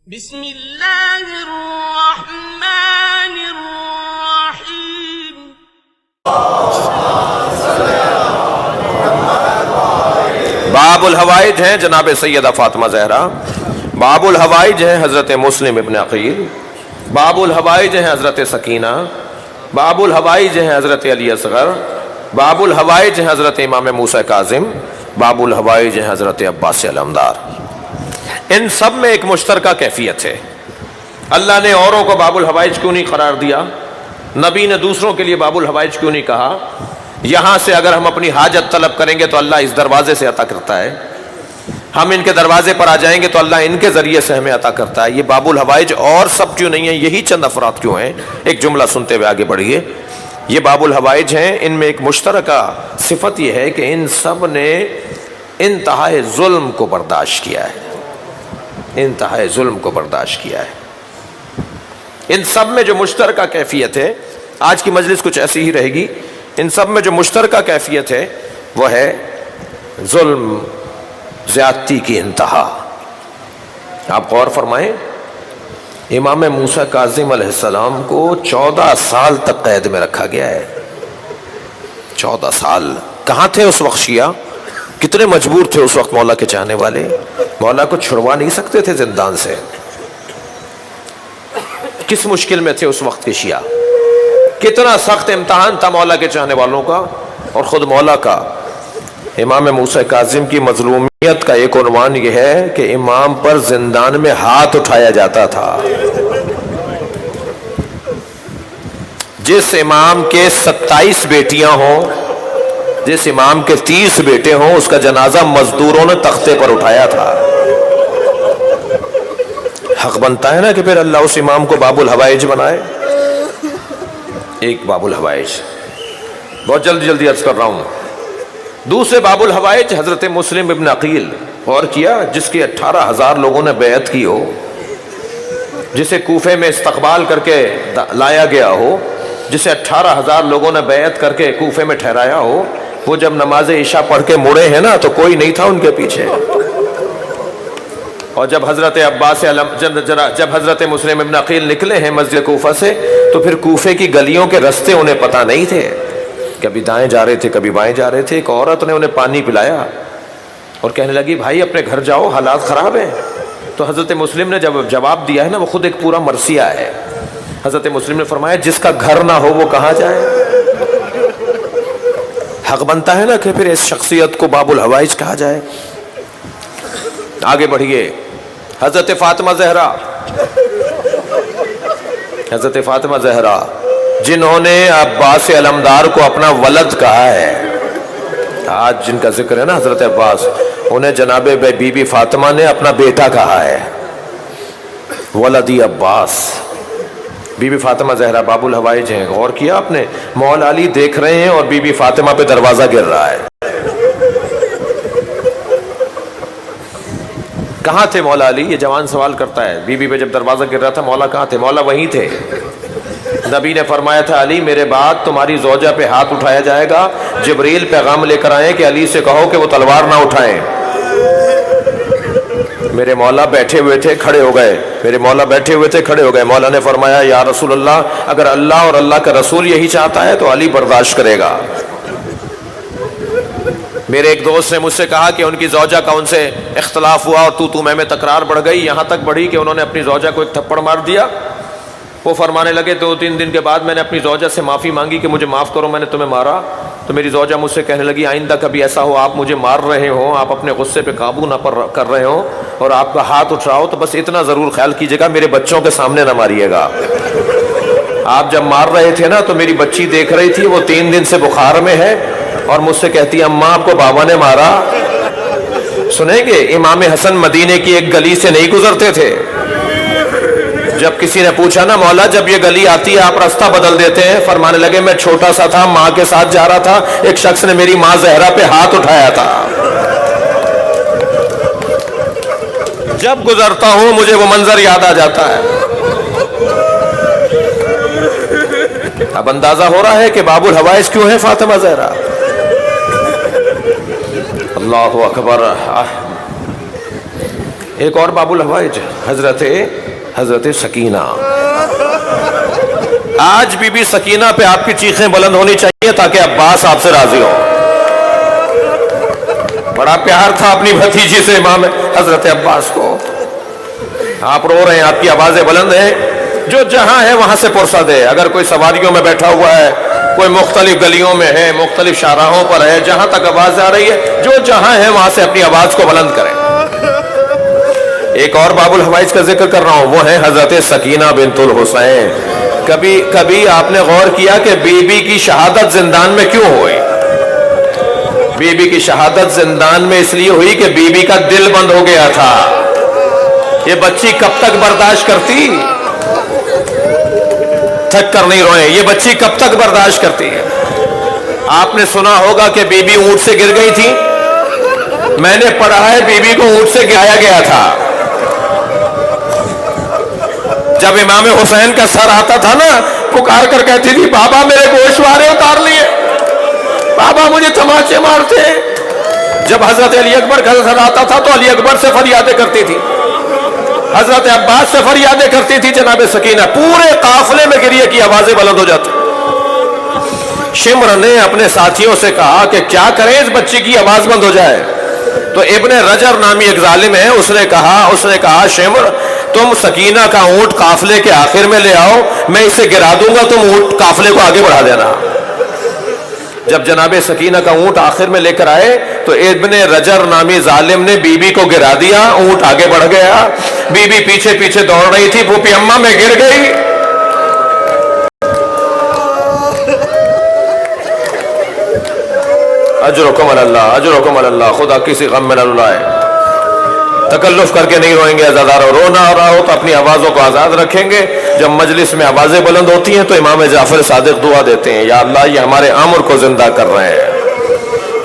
بسم اللہ الرحمن الرحیم۔ باب الحوائج ہیں جناب سیدہ فاطمہ زہرا، باب الحوائج ہیں حضرت مسلم ابن عقیل، باب الحوائج ہیں حضرت سکینہ، باب الحوائج ہیں حضرت علی اصغر، باب الحوائج ہیں حضرت امام موسیٰ کاظم، باب الحوائج ہیں حضرت عباس علمدار۔ ان سب میں ایک مشترکہ کیفیت ہے۔ اللہ نے اوروں کو باب الحوائج کیوں نہیں قرار دیا؟ نبی نے دوسروں کے لیے باب الحوائج کیوں نہیں کہا؟ یہاں سے اگر ہم اپنی حاجت طلب کریں گے تو اللہ اس دروازے سے عطا کرتا ہے، ہم ان کے دروازے پر آ جائیں گے تو اللہ ان کے ذریعے سے ہمیں عطا کرتا ہے۔ یہ باب الحوائج اور سب کیوں نہیں ہیں؟ یہی چند افراد کیوں ہیں؟ ایک جملہ سنتے ہوئے آگے بڑھیے۔ یہ باب الحوائج ہیں، ان میں ایک مشترکہ صفت یہ ہے کہ ان سب نے انتہائی ظلم کو برداشت کیا ہے، انتہائی ظلم کو برداشت کیا ہے۔ ان سب میں جو مشترکہ کیفیت ہے، آج کی مجلس کچھ ایسی ہی رہے گی، ان سب میں جو مشترکہ کیفیت ہے وہ ہے ظلم، زیادتی کی انتہا۔ آپ غور فرمائیں، امام موسیٰ کاظم علیہ السلام کو 14 سال تک قید میں رکھا گیا ہے۔ 14 سال کہاں تھے اس وقت شیعہ؟ کتنے مجبور تھے اس وقت مولا کے چاہنے والے؟ مولا کو چھڑوا نہیں سکتے تھے زندان سے۔ کس مشکل میں تھے اس وقت کے شیعہ؟ کتنا سخت امتحان تھا مولا کے چاہنے والوں کا اور خود مولا کا۔ امام موسیٰ کاظم کی مظلومیت کا ایک عنوان یہ ہے کہ امام پر زندان میں ہاتھ اٹھایا جاتا تھا۔ جس امام کے 27 بیٹیاں ہوں، جس امام کے 30 بیٹے ہوں، اس کا جنازہ مزدوروں نے تختے پر اٹھایا تھا۔ حق بنتا ہے نا کہ پھر اللہ اس امام کو باب الحوائج بنائے۔ ایک باب الحوائج، بہت جلدی عرض کر رہا ہوں۔ دوسرے باب الحوائج حضرت مسلم ابن عقیل، غور کیا، جس کے 18,000 لوگوں نے بیعت کی ہو، جسے کوفے میں استقبال کر کے لایا گیا ہو، جسے 18,000 لوگوں نے بیعت کر کے کوفے میں ٹھہرایا ہو، وہ جب نماز عشاء پڑھ کے مڑے ہیں نا تو کوئی نہیں تھا ان کے پیچھے۔ اور جب حضرت جب حضرت مسلم ابن عقیل نکلے ہیں مسجد کوفہ سے تو پھر کوفے کی گلیوں کے رستے انہیں پتہ نہیں تھے، کبھی دائیں جا رہے تھے کبھی بائیں جا رہے تھے۔ ایک عورت نے انہیں پانی پلایا اور کہنے لگی بھائی اپنے گھر جاؤ، حالات خراب ہیں۔ تو حضرت مسلم نے جب جواب دیا ہے نا، وہ خود ایک پورا مرثیہ ہے۔ حضرت مسلم نے فرمایا جس کا گھر نہ ہو وہ کہاں جائے؟ حق بنتا ہے نا کہ پھر اس شخصیت کو باب الحوائج کہا جائے۔ آگے بڑھیے۔ حضرت فاطمہ زہرا، حضرت فاطمہ زہرا جنہوں نے عباس علمدار کو اپنا ولد کہا ہے، آج جن کا ذکر ہے نا حضرت عباس، انہیں جناب بی بی فاطمہ نے اپنا بیٹا کہا ہے، ولدی عباس۔ بی بی فاطمہ زہرا باب الحوائج ہیں۔ غور کیا آپ نے؟ مولا علی دیکھ رہے ہیں اور بی بی فاطمہ پہ دروازہ گر رہا ہے۔ کہاں تھے مولا علی؟ یہ جوان سوال کرتا ہے۔ بی بی پہ جب دروازہ گر رہا تھا مولا کہاں تھے؟ مولا وہیں تھے۔ نبی نے فرمایا تھا علی میرے بعد تمہاری زوجہ پہ ہاتھ اٹھایا جائے گا، جبریل پیغام لے کر آئے کہ علی سے کہو کہ وہ تلوار نہ اٹھائیں۔ میرے مولا بیٹھے ہوئے تھے کھڑے ہو گئے، میرے مولا بیٹھے ہوئے تھے کھڑے ہو گئے۔ مولا نے فرمایا یا رسول اللہ، اگر اللہ اور اللہ کا رسول یہی چاہتا ہے تو علی برداشت کرے گا۔ میرے ایک دوست نے مجھ سے کہا کہ ان کی زوجہ کا ان سے اختلاف ہوا اور تو میں تکرار بڑھ گئی، یہاں تک بڑھی کہ انہوں نے اپنی زوجہ کو ایک تھپڑ مار دیا۔ وہ فرمانے لگے 2-3 دن کے بعد میں نے اپنی زوجہ سے معافی مانگی کہ مجھے معاف کرو، میں نے تمہیں مارا۔ تو میری زوجہ مجھ سے کہنے لگی آئندہ کبھی ایسا ہو آپ مجھے مار رہے ہوں، آپ اپنے غصے پہ قابو نہ کر رہے ہوں اور آپ کا ہاتھ اٹھ رہا ہو تو بس اتنا ضرور خیال کیجیے گا میرے بچوں کے سامنے نہ ماریے گا۔ آپ جب مار رہے تھے نا تو میری بچی دیکھ رہی تھی، وہ 3 دن سے بخار میں ہے اور مجھ سے کہتی ہے اماں آپ کو بابا نے مارا۔ سنیں گے امام حسن مدینے کی ایک گلی سے نہیں گزرتے تھے، جب کسی نے پوچھا نا مولا جب یہ گلی آتی ہے آپ راستہ بدل دیتے ہیں، فرمانے لگے میں چھوٹا سا تھا، ماں کے ساتھ جا رہا تھا، ایک شخص نے میری ماں زہرا پہ ہاتھ اٹھایا تھا۔ جب گزرتا ہوں مجھے وہ منظر یاد آ جاتا ہے۔ اب اندازہ ہو رہا ہے کہ باب الحوائج کیوں ہے فاطمہ زہرا۔ اللہ اکبر۔ ایک اور باب الحوائج حضرت سکینہ. آج بی بی سکینہ پہ آپ کی چیخیں بلند ہونی چاہیے تاکہ عباس آپ سے راضی ہو. بڑا پیار تھا اپنی بھتیجی سے امام حضرت عباس کو. آپ رو رہے ہیں, آپ کی آوازیں بلند ہیں. جو جہاں ہے وہاں سے پرسد ہے. اگر کوئی سواریوں میں بیٹھا ہوا ہے, کوئی مختلف گلیوں میں ہے, مختلف شاہراہوں پر ہے, جہاں تک آواز آ رہی ہے, جو جہاں ہے وہاں سے اپنی آواز کو بلند کریں. ایک اور باب الحوائج کا ذکر کر رہا ہوں, وہ ہے حضرت سکینہ بنت الحسین. کبھی آپ نے غور کیا کہ بی بی کی شہادت زندان میں کیوں ہوئی؟ بی بی کی شہادت زندان میں اس لیے ہوئی کہ بی بی کا دل بند ہو گیا تھا. یہ بچی کب تک برداشت کرتی؟ تھک کر نہیں روئیں, یہ بچی کب تک برداشت کرتی ہے؟ آپ نے سنا ہوگا کہ بی بی اونٹ سے گر گئی تھی. میں نے پڑھا ہے بی بی کو اونٹ سے گرایا گیا تھا. جب امام حسین کا سر آتا تھا نا, پکار کر کہتی تھی بابا میرے گوشوارے اتار لیے, بابا مجھے تماچے مارتے. جب حضرت علی اکبر کا سر آتا تھا تو علی اکبر سے فریادیں کرتی تھی, حضرت عباس سے فریادیں کرتی تھی. جناب سکینہ پورے قافلے میں گریے کی آوازیں بلند ہو جاتی. شمر نے اپنے ساتھیوں سے کہا کہ کیا کریں اس بچی کی آواز بند ہو جائے. تو ابن رجر نامی ایک ظالم ہے, اس نے کہا شمر تم سکینہ کا اونٹ قافلے کے آخر میں لے آؤ, میں اسے گرا دوں گا, تم اونٹ قافلے کو آگے بڑھا دینا. جب جناب سکینہ کا اونٹ آخر میں لے کر آئے تو ابن رجر نامی ظالم نے بی بی کو گرا دیا, اونٹ آگے بڑھ گیا. بی بی پیچھے پیچھے دوڑ رہی تھی, پھوپھی اماں میں گر گئی. اجرکم علی اللہ, خدا کسی غم میں نہ رلائے. تکلف کر کے نہیں روئیں گے عزادارو, رونا آ رہا ہو تو اپنی آوازوں کو آزاد رکھیں گے. جب مجلس میں آوازیں بلند ہوتی ہیں تو امام جعفر صادق دعا دیتے ہیں, یا اللہ یہ ہمارے امر کو زندہ کر رہے ہیں,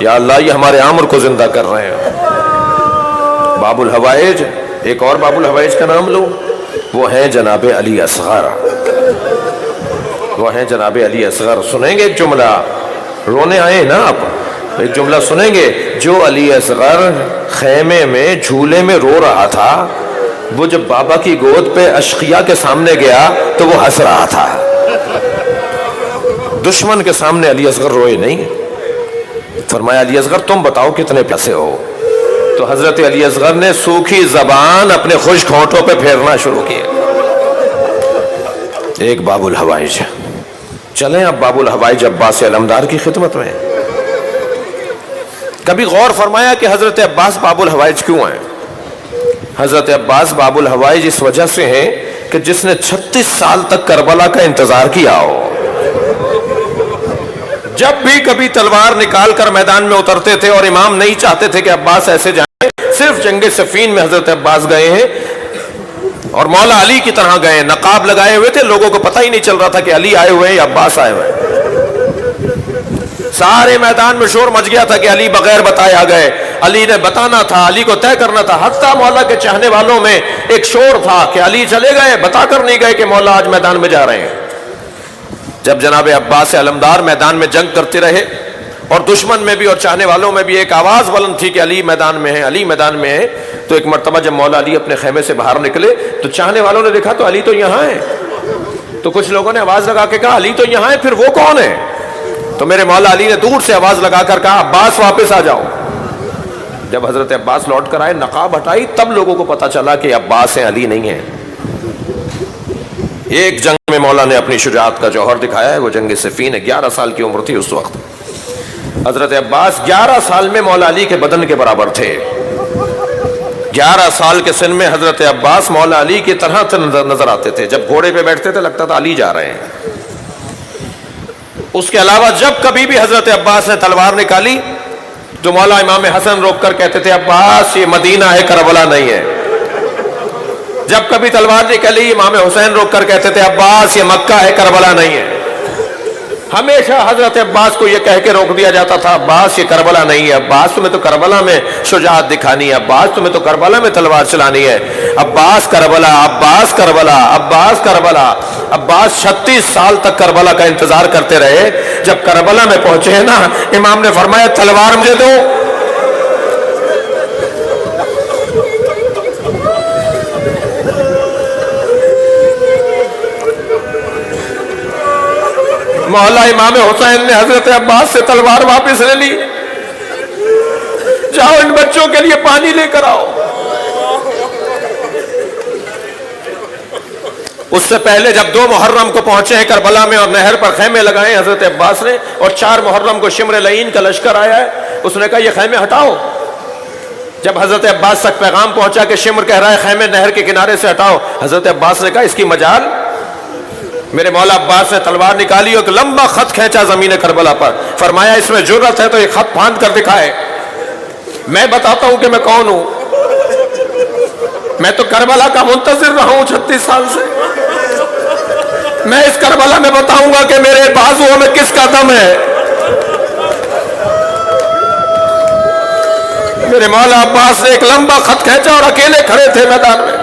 یا اللہ یہ ہمارے امر کو زندہ کر رہے ہیں. باب الحوائج, ایک اور باب الحوائج کا نام لو, وہ ہیں جناب علی اصغر. سنیں گے ایک جملہ, رونے آئے نا آپ, ایک جملہ سنیں گے. جو علی اصغر خیمے میں جھولے میں رو رہا تھا, وہ جب بابا کی گود پہ اشقیاء کے سامنے گیا تو وہ ہنس رہا تھا. دشمن کے سامنے علی اصغر روئے نہیں. فرمایا علی اصغر تم بتاؤ کتنے پیسے ہو. تو حضرت علی اصغر نے سوکھی زبان اپنے خشک ہونٹوں پہ پھیرنا شروع کیا. ایک باب الحوائج. چلیں اب باب الحوائج عباس علمدار کی خدمت میں. کبھی غور فرمایا کہ حضرت عباس باب الحوائج کیوں ہیں؟ حضرت عباس باب الحوائج اس وجہ سے ہیں کہ جس نے 36 سال تک کربلا کا انتظار کیا ہو. جب بھی کبھی تلوار نکال کر میدان میں اترتے تھے, اور امام نہیں چاہتے تھے کہ عباس ایسے جائیں, صرف جنگ صفین میں حضرت عباس گئے ہیں اور مولا علی کی طرح گئے. نقاب لگائے ہوئے تھے, لوگوں کو پتہ ہی نہیں چل رہا تھا کہ علی آئے ہوئے ہیں یا عباس آئے ہوئے ہیں. سارے میدان میں شور مچ گیا تھا کہ علی بغیر بتائے آ گئے. علی نے بتانا تھا, علی کو طے کرنا تھا. حتیٰ مولا کے چاہنے والوں میں ایک شور تھا کہ علی چلے گئے, بتا کر نہیں گئے کہ مولا آج میدان میں جا رہے ہیں. جب جناب عباس علمدار میدان میں جنگ کرتے رہے, اور دشمن میں بھی اور چاہنے والوں میں بھی ایک آواز بلند تھی کہ علی میدان میں ہے, علی میدان میں ہے. تو ایک مرتبہ جب مولا علی اپنے خیمے سے باہر نکلے تو چاہنے والوں نے دیکھا تو علی تو یہاں ہے. تو کچھ لوگوں نے آواز لگا کے کہا علی تو یہاں ہے, پھر وہ کون ہے؟ تو میرے مولا علی نے دور سے آواز لگا کر کہا عباس واپس آ جاؤ. جب حضرت عباس لوٹ کر آئے, نقاب ہٹائی, تب لوگوں کو پتا چلا کہ عباس ہیں, علی نہیں ہے. ایک جنگ میں مولا نے اپنی شجاعت کا جوہر دکھایا ہے, وہ جنگ صفین ہے. 11 سال کی عمر تھی اس وقت. حضرت عباس 11 سال میں مولا علی کے بدن کے برابر تھے. 11 سال کے سن میں حضرت عباس مولا علی کی طرح نظر آتے تھے. جب گھوڑے پہ بیٹھتے تھے لگتا تھا علی جا رہے ہیں. اس کے علاوہ جب کبھی بھی حضرت عباس نے تلوار نکالی تو مولا امام حسن روک کر کہتے تھے عباس یہ مدینہ ہے, کربلا نہیں ہے. جب کبھی تلوار نکلی امام حسین روک کر کہتے تھے عباس یہ مکہ ہے, کربلا نہیں ہے. ہمیشہ حضرت عباس کو یہ کہہ کے روک دیا جاتا تھا عباس یہ کربلا نہیں ہے, عباس تمہیں تو کربلا میں شجاعت دکھانی ہے, عباس تمہیں تو کربلا میں تلوار چلانی ہے. عباس کربلا, عباس کربلا, عباس کربلا. عباس 36 سال تک کربلا کا انتظار کرتے رہے. جب کربلا میں پہنچے ہیں نا, امام نے فرمایا تلوار مجھے دو. مولا امام حسین نے حضرت عباس سے تلوار واپس لے لی. جاؤ ان بچوں کے لیے پانی لے کر آؤ. اس سے پہلے جب 2 محرم کو پہنچے ہیں کربلا میں اور نہر پر خیمے لگائے حضرت عباس نے, اور 4 محرم کو شمر لعین کا لشکر آیا ہے, اس نے کہا یہ خیمے ہٹاؤ. جب حضرت عباس تک پیغام پہنچا کہ شمر کہہ رہا ہے خیمے نہر کے کنارے سے ہٹاؤ, حضرت عباس نے کہا اس کی مجال. میرے مولا عباس نے تلوار نکالی اور ایک لمبا خط کھینچا زمین کربلا پر, فرمایا اس میں جرت ہے تو یہ خط پھاند کر دکھائے, میں بتاتا ہوں کہ میں کون ہوں. میں تو کربلا کا منتظر رہا ہوں 36 سال سے. میں اس کربلا میں بتاؤں گا کہ میرے بازوؤں میں کس کا دم ہے. میرے مولا عباس نے ایک لمبا خط کھینچا اور اکیلے کھڑے تھے میدان میں.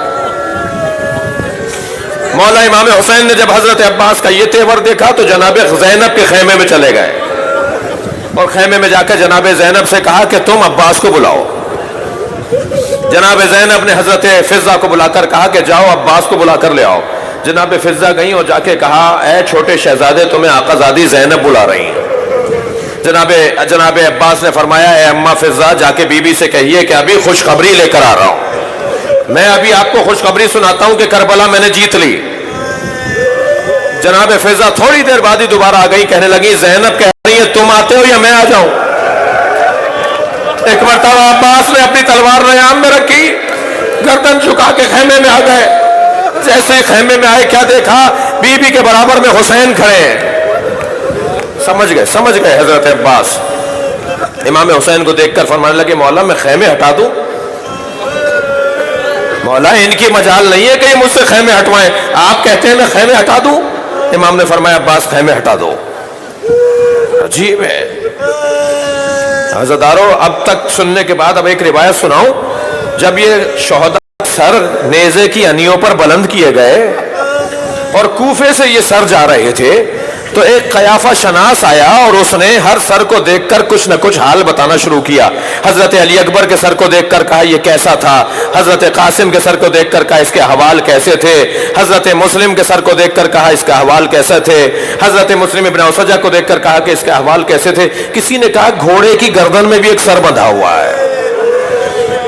مولا امام حسین نے جب حضرت عباس کا یہ تیور دیکھا تو جناب زینب کے خیمے میں چلے گئے اور خیمے میں جا کر جناب زینب سے کہا کہ تم عباس کو بلاؤ. جناب زینب نے حضرت فضہ کو بلا کر کہا کہ جاؤ عباس کو بلا کر لے آؤ. جناب فضہ گئیں اور جا کے کہا اے چھوٹے شہزادے تمہیں آقا زادی زینب بلا رہی ہیں. جناب عباس نے فرمایا اے اماں فضہ جا کے بی بی سے کہیے کہ ابھی خوشخبری لے کر آ رہا ہوں. میں ابھی آپ کو خوشخبری سناتا ہوں کہ کربلا میں نے جیت لی. جناب فضہ تھوڑی دیر بعد ہی دوبارہ آ گئی, کہنے لگی زینب کہہ رہی ہے تم آتے ہو یا میں آ جاؤں. ایک مرتبہ عباس نے اپنی تلوار ریان میں رکھی, گردن جھکا کے خیمے میں آ گئے. جیسے خیمے میں آئے کیا دیکھا, بی بی کے برابر میں حسین کھڑے ہیں. سمجھ گئے حضرت عباس. امام حسین کو دیکھ کر فرمانے لگے مولا میں خیمے ہٹا دوں. مولا ان کی مجال نہیں ہے کہ یہ مجھ سے خیمے ہٹوائیں, آپ کہتے ہیں میں خیمے ہٹا دوں. امام نے فرمایا عباس خیمے ہٹا دو. عجیب ہے حضرتارو. اب تک سننے کے بعد اب ایک روایت سناؤں. جب یہ شہداء سر نیزے کی انیوں پر بلند کیے گئے اور کوفے سے یہ سر جا رہے تھے تو ایک قیافہ شناس آیا اور اس نے ہر سر کو دیکھ کر کچھ نہ کچھ حال بتانا شروع کیا. حضرت علی اکبر کے سر کو دیکھ کر کہا یہ کیسا تھا, حضرت قاسم کے سر کو دیکھ کر کہا اس کے احوال کیسے تھے, حضرت مسلم کے سر کو دیکھ کر کہا اس کے احوال کیسے تھے, حضرت مسلم ابن اسجہ کو دیکھ کر کہا کہ اس کے احوال کیسے تھے. کسی نے کہا گھوڑے کی گردن میں بھی ایک سر بندھا ہوا ہے.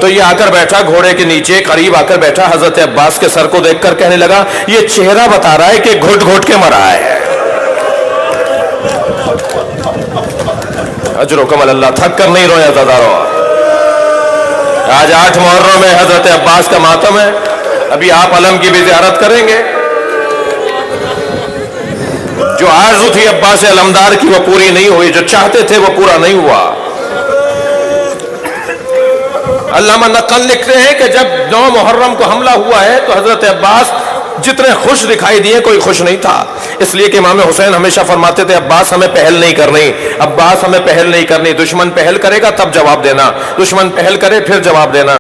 تو یہ آ کر بیٹھا گھوڑے کے نیچے, قریب آ کر بیٹھا, حضرت عباس کے سر کو دیکھ کر کہنے لگا یہ چہرہ بتا رہا ہے کہ گھٹ گھٹ کے مرا ہے. اجر و کمل اللہ, تھک کر نہیں رویا زادارو. آج 8 محرم میں حضرت عباس کا ماتم ہے. ابھی آپ علم کی بھی زیارت کریں گے. جو آرزو تھی عباس علمدار کی وہ پوری نہیں ہوئی, جو چاہتے تھے وہ پورا نہیں ہوا. علامہ نقل لکھتے ہیں کہ جب 9 محرم کو حملہ ہوا ہے تو حضرت عباس جتنے خوش دکھائی دیے کوئی خوش نہیں تھا. اس لیے کہ امام حسین ہمیشہ فرماتے تھے عباس ہمیں پہل نہیں کرنی, عباس ہمیں پہل نہیں کرنی. دشمن پہل کرے گا تب جواب دینا, دشمن پہل کرے پھر جواب دینا.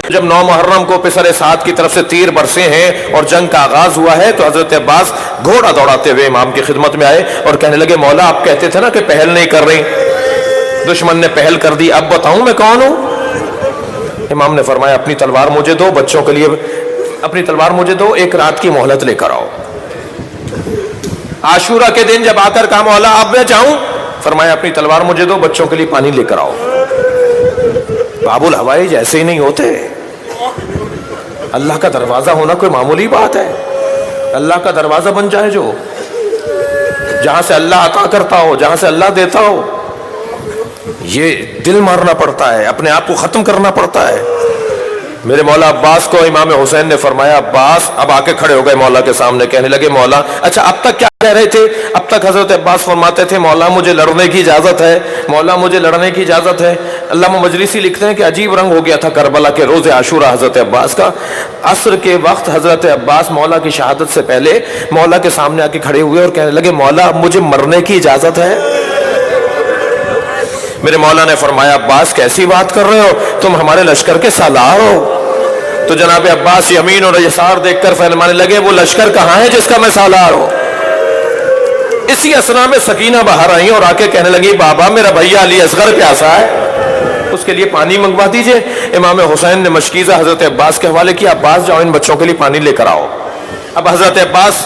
جب 9 محرم کو پسر سعد کی طرف سے تیر برسے ہیں اور جنگ کا آغاز ہوا ہے تو حضرت عباس گھوڑا دوڑاتے ہوئے امام کی خدمت میں آئے اور کہنے لگے مولا آپ کہتے تھے نا کہ پہل نہیں کر رہی, دشمن نے پہل کر دی, اب بتاؤں میں کون ہوں. امام نے فرمایا اپنی تلوار مجھے دو, بچوں کے لیے اپنی تلوار مجھے دو, ایک رات کی مہلت لے کر آؤ. عاشورہ کے دن جب آ کر کہا مولا اب میں جاؤں, فرمایا اپنی تلوار مجھے دو, بچوں کے لیے پانی لے کر آؤ. باب الحوائج ایسے ہی نہیں ہوتے. اللہ کا دروازہ ہونا کوئی معمولی بات ہے. اللہ کا دروازہ بن جائے جو, جہاں سے اللہ عطا کرتا ہو, جہاں سے اللہ دیتا ہو, یہ دل مارنا پڑتا ہے, اپنے آپ کو ختم کرنا پڑتا ہے. میرے مولا عباس کو امام حسین نے فرمایا عباس, اب آ کے کھڑے ہو گئے مولا کے سامنے, کہنے لگے مولا اچھا اب تک کیا کہہ رہے تھے. اب تک حضرت عباس فرماتے تھے مولا مجھے لڑنے کی اجازت ہے, مولا مجھے لڑنے کی اجازت ہے. علامہ مجلسی لکھتے ہیں کہ عجیب رنگ ہو گیا تھا کربلا کے روز عاشورہ حضرت عباس کا. عصر کے وقت حضرت عباس مولا کی شہادت سے پہلے مولا کے سامنے آ کے کھڑے ہوئے اور کہنے لگے مولا اب مجھے مرنے کی اجازت ہے. میرے مولا نے فرمایا عباس کیسی بات کر رہے ہو, تم ہمارے لشکر کے سالار ہو. تو جناب عباس یمین اور یسار دیکھ کر فرمانے لگے وہ لشکر کہاں ہے جس کا میں سالار ہوں. اسی اسنا میں سکینہ باہر آئی اور آ کے کہنے لگی بابا میرا بھیا علی اصغر پیاسا ہے, اس کے لیے پانی منگوا دیجئے. امام حسین نے مشکیزہ حضرت عباس کے حوالے کیا, عباس جاؤ ان بچوں کے لیے پانی لے کر آؤ. اب حضرت عباس